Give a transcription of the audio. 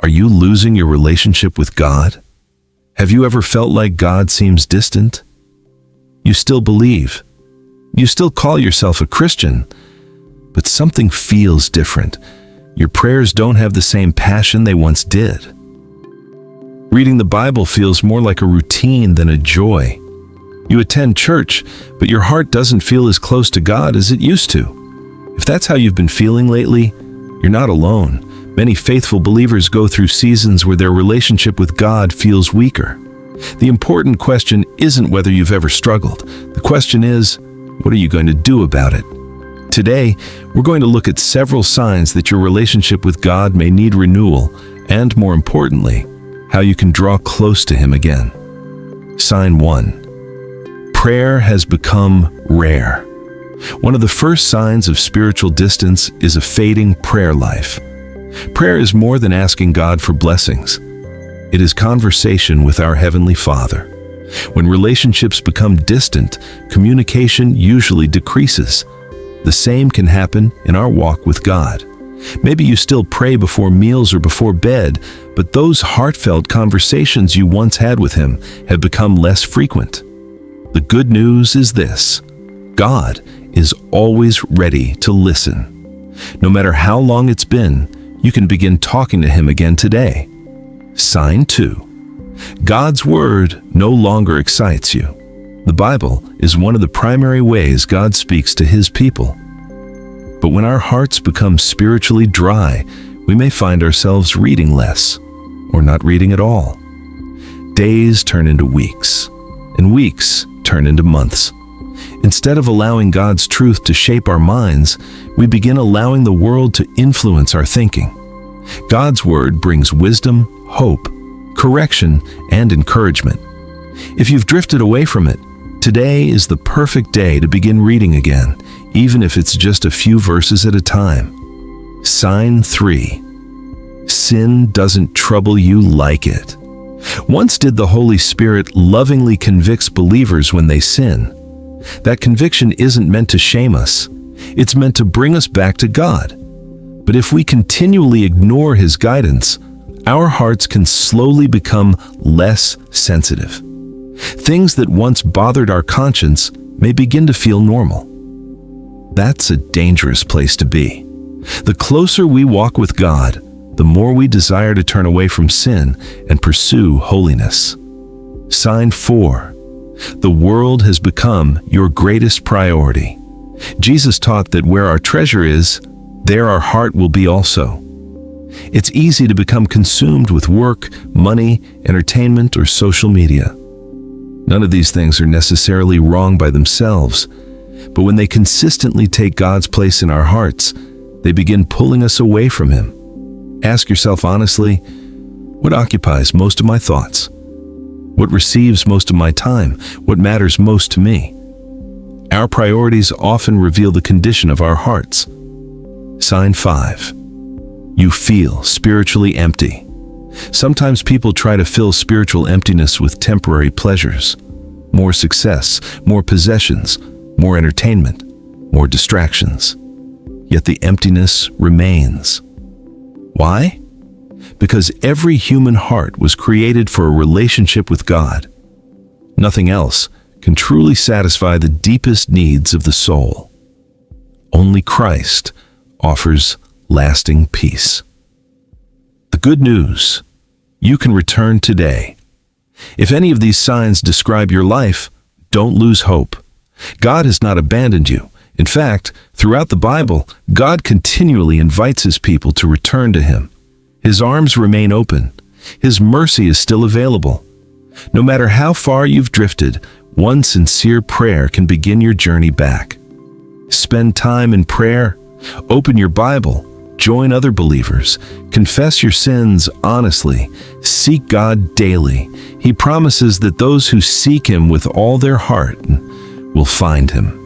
Are you losing your relationship with God? Have you ever felt like God seems distant? You still believe. You still call yourself a Christian, but something feels different. Your prayers don't have the same passion they once did. Reading the Bible feels more like a routine than a joy. You attend church, but your heart doesn't feel as close to God as it used to. If that's how you've been feeling lately, you're not alone. Many faithful believers go through seasons where their relationship with God feels weaker. The important question isn't whether you've ever struggled. The question is, what are you going to do about it? Today, we're going to look at several signs that your relationship with God may need renewal, and more importantly, how you can draw close to Him again. Sign 1. Prayer has become rare. One of the first signs of spiritual distance is a fading prayer life. Prayer is more than asking God for blessings. It is conversation with our Heavenly Father. When relationships become distant, communication usually decreases. The same can happen in our walk with God. Maybe you still pray before meals or before bed, but those heartfelt conversations you once had with Him have become less frequent. The good news is this: God is always ready to listen. No matter how long it's been, you can begin talking to Him again today. Sign 2. God's Word no longer excites you. The Bible is one of the primary ways God speaks to His people. But when our hearts become spiritually dry, we may find ourselves reading less, or not reading at all. Days turn into weeks, and weeks turn into months. Instead of allowing God's truth to shape our minds, we begin allowing the world to influence our thinking. God's Word brings wisdom, hope, correction, and encouragement. If you've drifted away from it, today is the perfect day to begin reading again, even if it's just a few verses at a time. Sign 3. Sin doesn't trouble you like it. Once did the Holy Spirit lovingly convicts believers when they sin. That conviction isn't meant to shame us. It's meant to bring us back to God. But if we continually ignore His guidance, our hearts can slowly become less sensitive. Things that once bothered our conscience may begin to feel normal. That's a dangerous place to be. The closer we walk with God, the more we desire to turn away from sin and pursue holiness. Sign 4. The world has become your greatest priority. Jesus taught that where our treasure is, there our heart will be also. It's easy to become consumed with work, money, entertainment, or social media. None of these things are necessarily wrong by themselves, but when they consistently take God's place in our hearts, they begin pulling us away from Him. Ask yourself honestly, what occupies most of my thoughts? What receives most of my time? What matters most to me? Our priorities often reveal the condition of our hearts. Sign 5. You feel spiritually empty. Sometimes people try to fill spiritual emptiness with temporary pleasures. More success, more possessions, more entertainment, more distractions. Yet the emptiness remains. Why? Because every human heart was created for a relationship with God. Nothing else can truly satisfy the deepest needs of the soul. Only Christ offers lasting peace. The good news: you can return today. If any of these signs describe your life, don't lose hope. God has not abandoned you. In fact, throughout the Bible, God continually invites His people to return to Him. His arms remain open. His mercy is still available. No matter how far you've drifted, one sincere prayer can begin your journey back. Spend time in prayer. Open your Bible. Join other believers. Confess your sins honestly. Seek God daily. He promises that those who seek Him with all their heart will find Him.